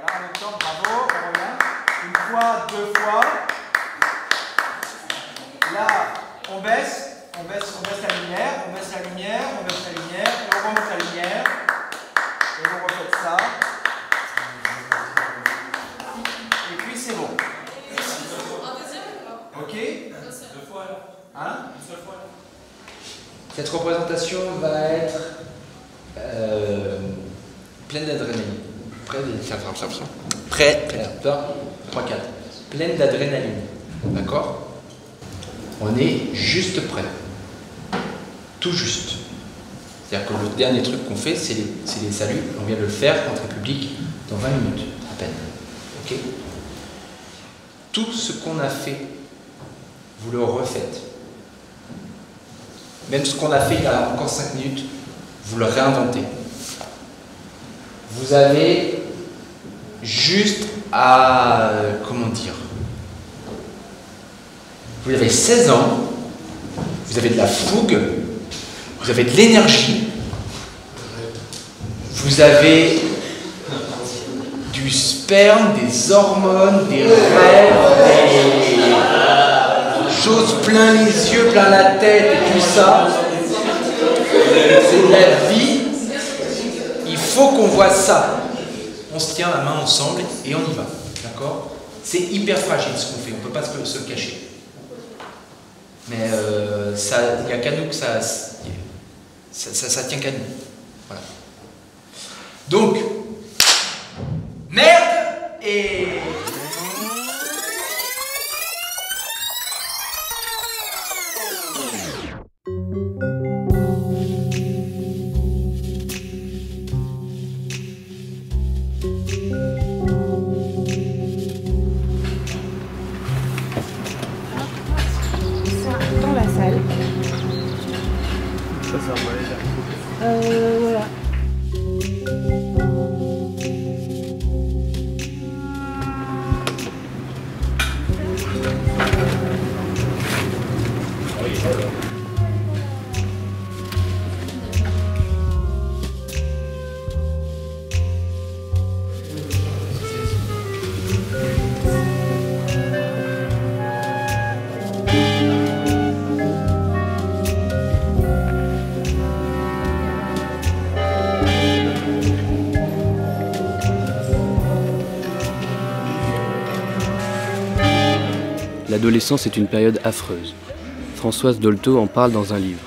Voilà, en même temps, bravo, on revient. Une fois, deux fois. Là, on baisse la lumière, on baisse la lumière, on baisse la lumière, et on remonte la lumière. Et vous refaites ça. Et puis c'est bon. Ok? Deux fois alors. Hein? Une seule fois alors. Cette représentation va être pleine d'adrénaline. Pleine d'adrénaline. D'accord? On est juste prêt. Tout juste. C'est-à-dire que le dernier truc qu'on fait, c'est les saluts. On vient de le faire, entrée publique, dans 20 minutes, à peine. Ok? Tout ce qu'on a fait, vous le refaites. Même ce qu'on a fait il y a encore 5 minutes, vous le réinventez. Vous avez juste à... comment dire? Vous avez 16 ans, vous avez de la fougue, vous avez de l'énergie, vous avez du sperme, des hormones, des rêves, des choses plein les yeux, plein la tête et tout ça. C'est de la vie. Il faut qu'on voit ça. On se tient la main ensemble et on y va. D'accord? C'est hyper fragile ce qu'on fait, on ne peut pas se le cacher. Mais il n'y a qu'à nous que ça tient qu'à nous. Voilà. Donc, merde et... Dans la salle. Ça va aller. Voilà. L'adolescence est une période affreuse. Françoise Dolto en parle dans un livre.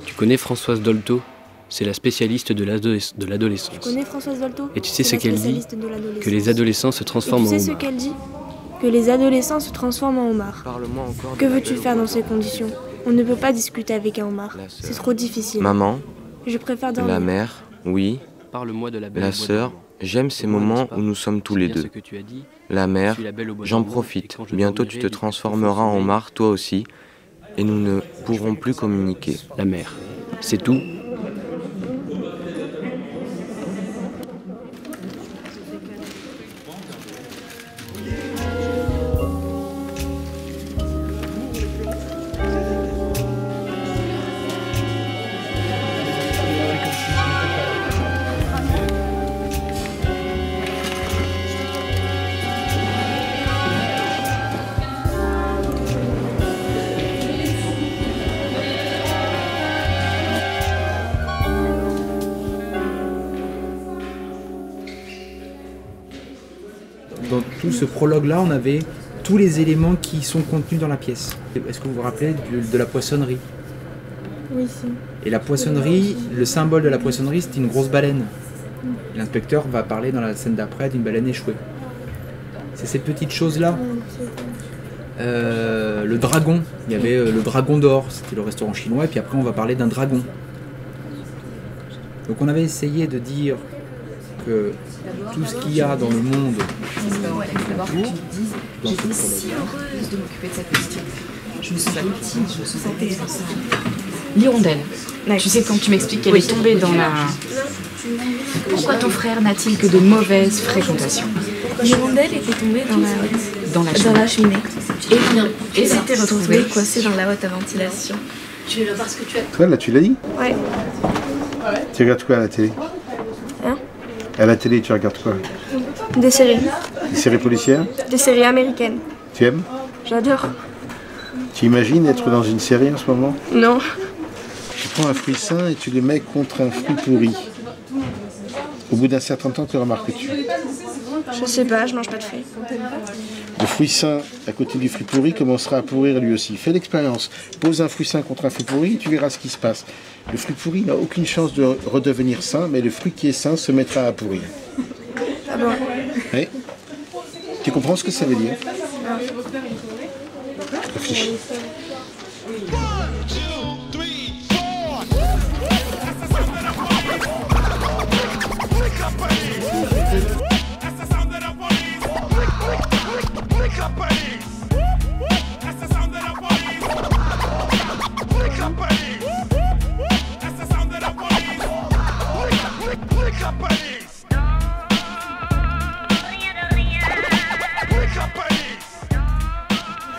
Tu connais Françoise Dolto? C'est la spécialiste de l'adolescence. Tu connais Françoise Dolto? Et tu sais ce qu'elle dit? Que les adolescents se transforment en homards. Tu sais ce qu'elle dit? Que les adolescents se transforment en homards. Parle-moi encore. Que veux-tu faire dans ces conditions? On ne peut pas discuter avec un homard. C'est trop difficile. Maman, Je préfère dormir. la mère, oui. Parle-moi de la belle La au bois sœur, dormant. j'aime ces moments où nous sommes tous les deux. La mère, j'en profite. Bientôt tu te transformeras en homard toi aussi, et nous ne pourrons plus communiquer. La mère. C'est tout. Dans tout ce prologue-là, on avait tous les éléments qui sont contenus dans la pièce. Est-ce que vous vous rappelez de la poissonnerie? Oui, si. Et la poissonnerie, le symbole de la poissonnerie, c'était une grosse baleine. L'inspecteur va parler dans la scène d'après d'une baleine échouée. C'est ces petites choses-là. Le dragon, il y avait le dragon d'or, c'était le restaurant chinois, et puis après on va parler d'un dragon. Donc on avait essayé de dire que tout ce qu'il y a dans le monde, J'étais si heureuse de m'occuper de cette petite. Je me sentais utile, je me sentais responsable. L'hirondelle. Tu sais, quand tu m'expliques qu'elle est tombée dans la... Pourquoi ton frère n'a-t-il que de mauvaises fréquentations? L'hirondelle était tombée dans la cheminée. Et s'était retrouvée coincée dans la hotte à ventilation. Tu es là parce que tu as... Toi, là, tu l'as dit? Ouais. Tu regardes quoi à la télé? Hein? À la télé, tu regardes quoi? Des séries. Des séries policières? Des séries américaines. Tu aimes? J'adore. Tu imagines être dans une série en ce moment? Non. Tu prends un fruit sain et tu le mets contre un fruit pourri. Au bout d'un certain temps, que remarques-tu? Je sais pas, je mange pas de fruits. Le fruit sain à côté du fruit pourri commencera à pourrir lui aussi. Fais l'expérience. Pose un fruit sain contre un fruit pourri et tu verras ce qui se passe. Le fruit pourri n'a aucune chance de redevenir sain, mais le fruit qui est sain se mettra à pourrir. Ah bon? Oui. Tu comprends ce que ça veut dire? Réfléchis.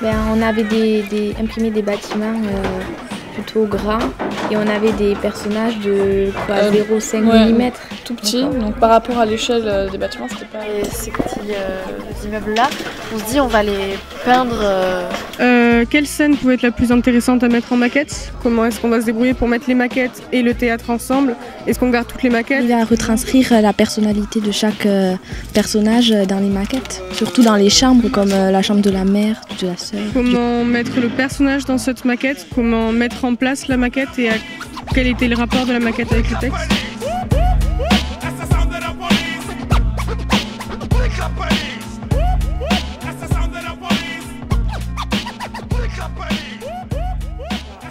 Ben, on avait imprimé des bâtiments plutôt grands et on avait des personnages de 0,5 mm. Tout petit, donc par rapport à l'échelle des bâtiments, c'était pas... Et ces petits immeubles-là, on se dit on va les peindre... Quelle scène pouvait être la plus intéressante à mettre en maquette? Comment est-ce qu'on va se débrouiller pour mettre les maquettes et le théâtre ensemble? Est-ce qu'on garde toutes les maquettes? Il va retranscrire la personnalité de chaque personnage dans les maquettes, surtout dans les chambres comme la chambre de la mère, de la sœur. Comment mettre le personnage dans cette maquette? Comment mettre en place la maquette et quel était le rapport de la maquette avec le texte?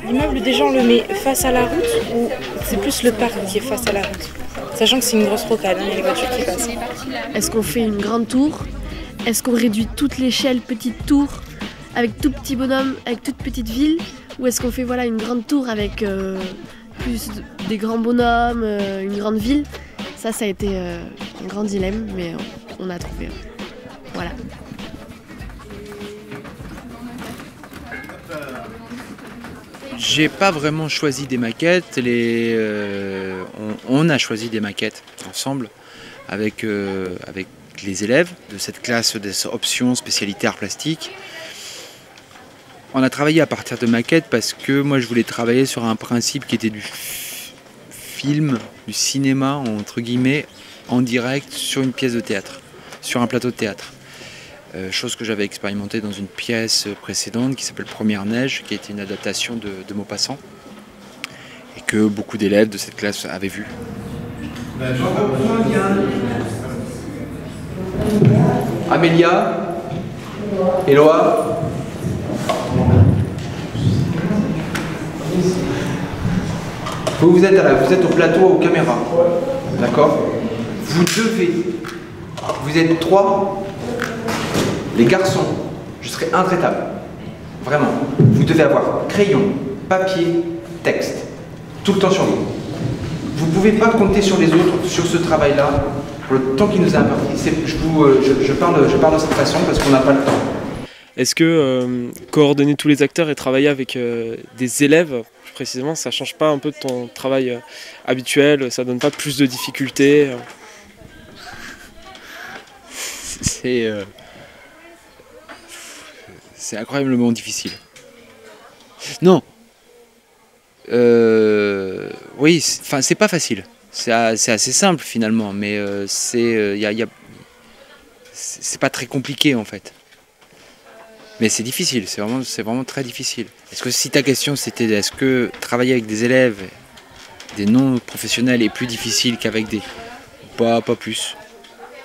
L'immeuble, déjà, on le met face à la route ou c'est plus le parc qui est face à la route? Sachant que c'est une grosse rocade, il y a les voitures qui passent. Est-ce qu'on fait une grande tour? Est-ce qu'on réduit toute l'échelle, petite tour, avec tout petit bonhomme, avec toute petite ville? Ou est-ce qu'on fait voilà, une grande tour avec plus des grands bonhommes, une grande ville? Ça a été un grand dilemme, mais on a trouvé. Voilà. J'ai pas vraiment choisi des maquettes, on a choisi des maquettes ensemble avec les élèves de cette classe des options spécialité art plastique. On a travaillé à partir de maquettes parce que moi je voulais travailler sur un principe qui était du film, du cinéma entre guillemets, en direct sur une pièce de théâtre, sur un plateau de théâtre. Chose que j'avais expérimentée dans une pièce précédente qui s'appelle Première Neige, qui était une adaptation de Maupassant et que beaucoup d'élèves de cette classe avaient vu. Amélia, Éloi. Vous êtes au plateau aux caméras, d'accord? Vous êtes 3. Les garçons, je serai intraitable. Vraiment. Vous devez avoir crayon, papier, texte. Tout le temps sur vous. Vous ne pouvez pas compter sur les autres, sur ce travail-là, pour le temps qui nous est imparti. Je parle de cette façon parce qu'on n'a pas le temps. Est-ce que coordonner tous les acteurs et travailler avec des élèves, plus précisément, ça ne change pas un peu de ton travail habituel? Ça ne donne pas plus de difficultés? C'est incroyablement difficile. Non. Oui, c'est pas facile. C'est assez simple finalement, mais c'est pas très compliqué en fait. Mais c'est difficile, c'est vraiment très difficile. Est-ce que si ta question c'était est-ce que travailler avec des élèves, des non-professionnels est plus difficile qu'avec des... Pas plus.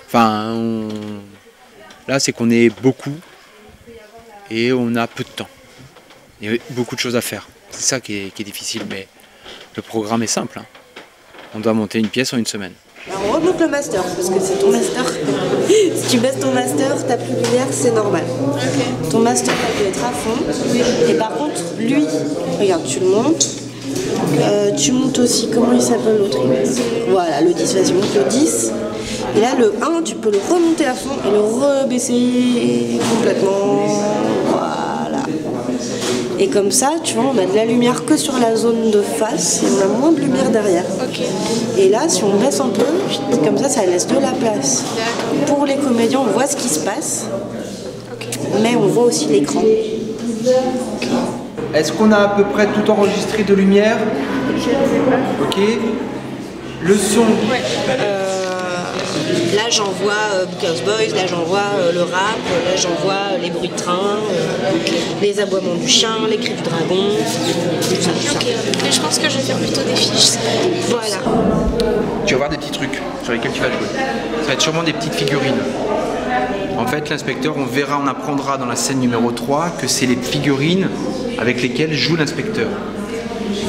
Enfin, là c'est qu'on est beaucoup. Et on a peu de temps. Il y a beaucoup de choses à faire. C'est ça qui est difficile, mais le programme est simple. Hein. On doit monter une pièce en 1 semaine. Alors on remonte le master, parce que c'est ton master. Si tu baisses ton master, t'as plus lumière, c'est normal. Okay. Ton master, il peut être à fond. Et par contre, lui, regarde, tu le montes. Tu montes aussi, comment il s'appelle l'autre? Voilà, le 10, vas-y, monte le 10. Et là, le 1, tu peux le remonter à fond et le rebaisser complètement. Voilà. Et comme ça, tu vois, on a de la lumière que sur la zone de face et on a moins de lumière derrière. Et là, si on baisse un peu, comme ça laisse de la place. Pour les comédiens, on voit ce qui se passe, mais on voit aussi l'écran. Est-ce qu'on a à peu près tout enregistré de lumière? Ok. Le son. Là, j'envoie Bookers Boys, là, j'envoie le rap, là, j'envoie les bruits de train, les aboiements du chien, les cris du dragon, tout ça. Mais je pense que je vais faire plutôt des fiches. Voilà. Tu vas voir des petits trucs sur lesquels tu vas jouer. Ça va être sûrement des petites figurines. En fait, l'inspecteur, on apprendra dans la scène numéro 3 que c'est les figurines avec lesquelles joue l'inspecteur.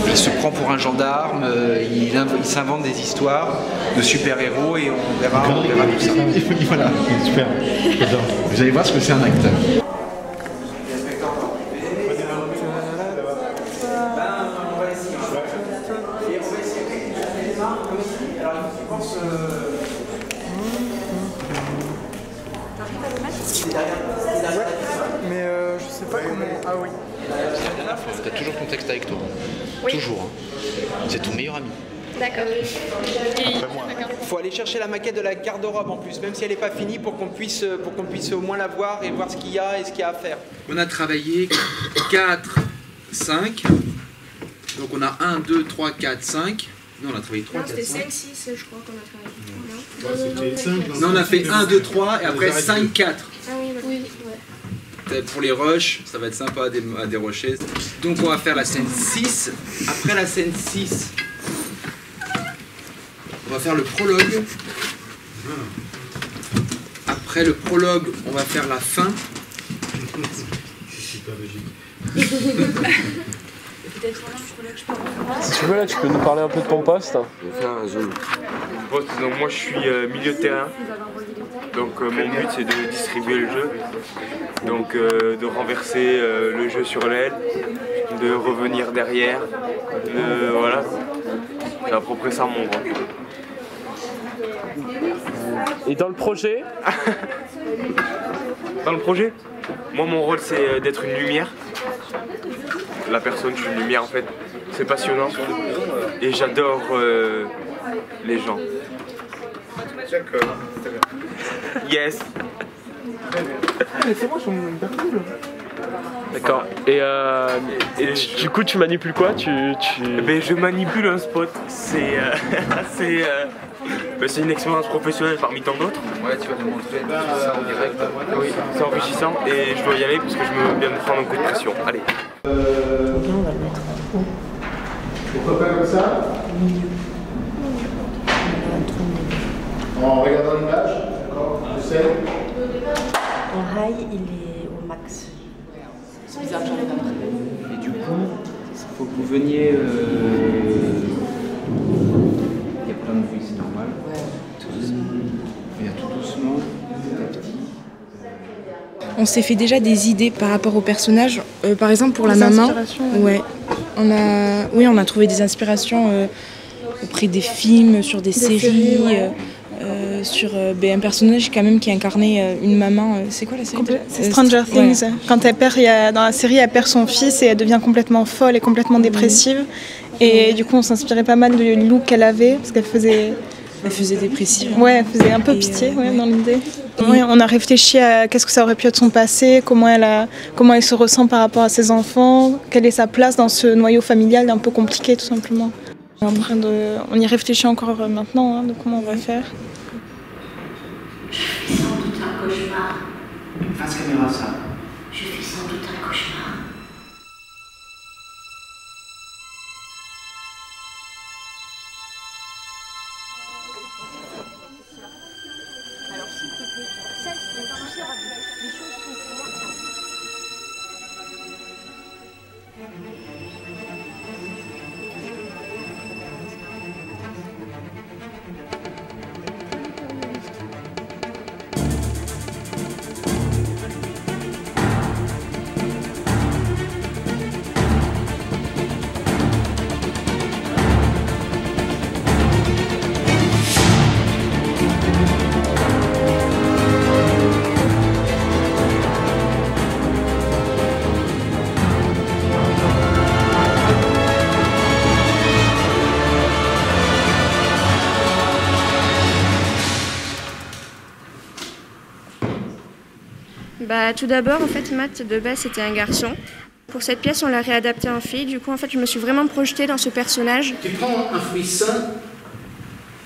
Il se prend pour un gendarme, il s'invente des histoires de super-héros et on verra tout ça. Voilà, super. Vous allez voir ce que c'est un acteur. Mais je sais pas comment. Ah oui. T'as toujours ton texte avec toi. Oui. Toujours. Hein. C'est ton meilleur ami. D'accord. Faut aller chercher la maquette de la garde-robe en plus, même si elle n'est pas finie, pour qu'on puisse au moins la voir et voir ce qu'il y a et ce qu'il y a à faire. On a travaillé 4, 5. Donc on a 1, 2, 3, 4, 5. Non, on a travaillé 3, 4, 5. C'était 5, 6, je crois qu'on a travaillé. Non, on a fait 1, 2, 3 et après 5, 4. Ah oui, oui. Pour les rushs, ça va être sympa à dérocher. Donc on va faire la scène 6. Après la scène 6, on va faire le prologue. Après le prologue, on va faire la fin. Si tu veux, là, tu peux nous parler un peu de ton poste. Je vais faire un zoom. Donc moi je suis milieu de terrain, donc mon but c'est de distribuer le jeu, donc de renverser le jeu sur l'aile, de revenir derrière, voilà, c'est à peu près ça mon rôle. Et dans le projet Dans le projet, moi mon rôle c'est d'être une lumière, la personne je suis une lumière en fait, c'est passionnant et j'adore les gens. D'accord. Yes. C'est moi, je suis une personne. D'accord. Et du coup, tu manipules quoi Ben, je manipule un spot. C'est une expérience professionnelle parmi tant d'autres. Ouais, tu vas nous montrer ça en direct. Oui, c'est enrichissant et je dois y aller parce que je me viens de prendre un coup de pression. Allez. On va le mettre en haut. Pourquoi pas comme ça? En regardant l'image, d'accord? J'essaie. En high, il est au max. C'est bizarre, j'arrive après. Et du coup, il faut que vous veniez. Il y a plein de bruit, c'est normal. Ouais. Tout doucement. Il y a tout doucement, petit à petit. On s'est fait déjà des idées par rapport aux personnages. Par exemple, pour la Des maman. inspirations, Ouais. On a trouvé des inspirations auprès des films, sur des séries. Ouais. Sur un personnage quand même qui incarnait une maman. C'est quoi la série? C'est Stranger Things. Ouais. Quand elle perd, dans la série, elle perd son fils et elle devient complètement folle et complètement dépressive. Et du coup, on s'inspirait pas mal du look qu'elle avait parce qu'elle faisait. Elle faisait dépressive. Ouais, elle faisait un peu pitié dans l'idée. Ouais, on a réfléchi à qu'est-ce que ça aurait pu être son passé, comment elle se ressent par rapport à ses enfants, quelle est sa place dans ce noyau familial un peu compliqué tout simplement. On y réfléchit encore maintenant de comment on va faire. Je fais sans doute un cauchemar. Face caméra, ça. Je fais sans doute un cauchemar. Tout d'abord, en fait, Matt, de base, c'était un garçon. Pour cette pièce, on l'a réadapté en fille. Du coup, en fait, je me suis vraiment projetée dans ce personnage. Tu prends un fruit sain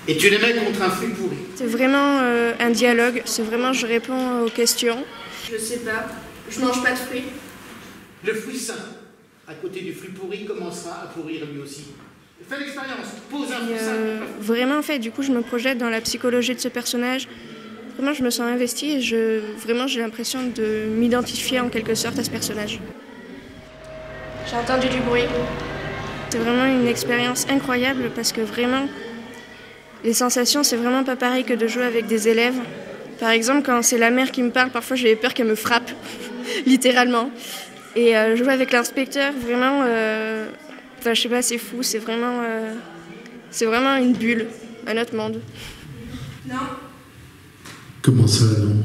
et tu le mets contre un fruit pourri. C'est vraiment un dialogue. C'est vraiment, je réponds aux questions. Je sais pas. Je mange pas de fruits. Le fruit sain, à côté du fruit pourri, commencera à pourrir lui aussi. Fais l'expérience, pose un fruit sain. Vraiment, en fait, du coup, je me projette dans la psychologie de ce personnage. Vraiment, je me sens investie et vraiment, j'ai l'impression de m'identifier en quelque sorte à ce personnage. J'ai entendu du bruit. C'est vraiment une expérience incroyable parce que vraiment, les sensations, c'est vraiment pas pareil que de jouer avec des élèves. Par exemple, quand c'est la mère qui me parle, parfois j'avais peur qu'elle me frappe, littéralement. Et jouer avec l'inspecteur, vraiment, je sais pas, c'est fou, c'est vraiment une bulle, un autre monde. Non. Comment ça, non?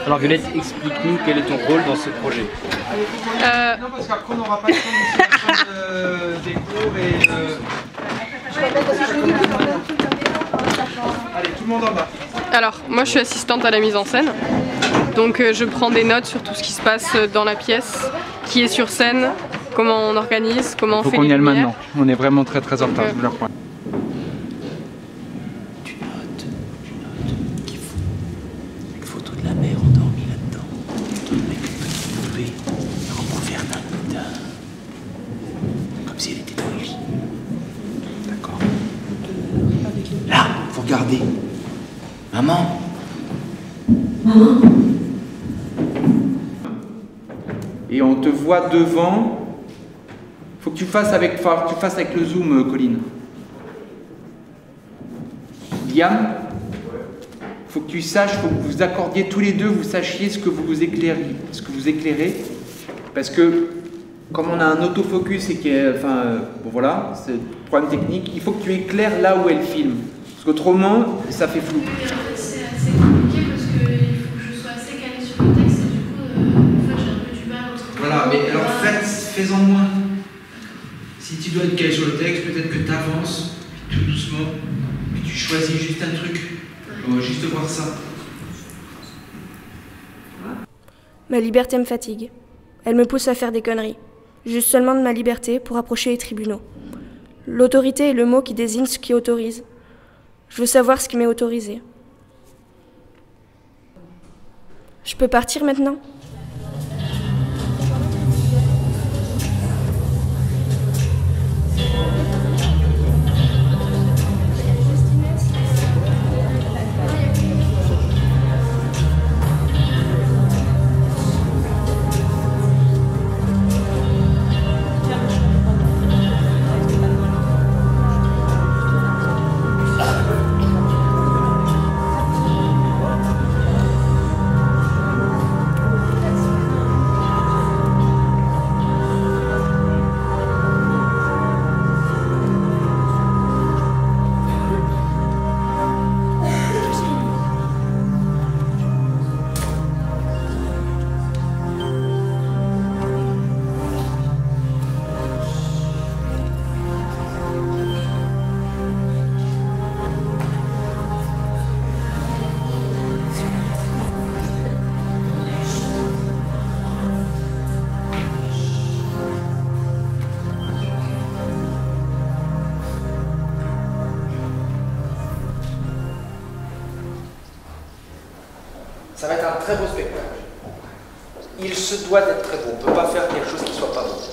Alors Violette, explique-nous quel est ton rôle dans ce projet. Non, parce qu'après on n'aura pas le temps de des cours et... Allez, tout le monde en bas. Alors, moi je suis assistante à la mise en scène. Donc je prends des notes sur tout ce qui se passe dans la pièce, qui est sur scène, comment on organise, comment on fait les lumières. Faut qu'on y aille maintenant. On est vraiment très en retard, je vous le reprends. Regardez. Maman. Maman. Et on te voit devant. Faut que tu fasses avec le zoom, Colline. Liam, faut que tu saches, faut que vous accordiez tous les deux, vous sachiez ce que vous éclairez, parce que comme on a un autofocus et bon voilà, c'est un problème technique, il faut que tu éclaires là où elle filme. Parce qu'autrement, ça fait flou. C'est assez compliqué parce qu'il faut que je sois assez calée sur le texte et du coup, en fait, j'ai un peu du mal à trouver. Voilà, mais alors fais-en moins. Si tu dois être calé sur le texte, peut-être que tu avances, tout doucement, puis tu choisis juste un truc. On va juste voir ça. Ma liberté me fatigue. Elle me pousse à faire des conneries. Juste seulement de ma liberté pour approcher les tribunaux. L'autorité est le mot qui désigne ce qui autorise. Je veux savoir ce qui m'est autorisé. Je peux partir maintenant ? Ça va être un très beau spectacle. Il se doit d'être très beau. On ne peut pas faire quelque chose qui ne soit pas beau.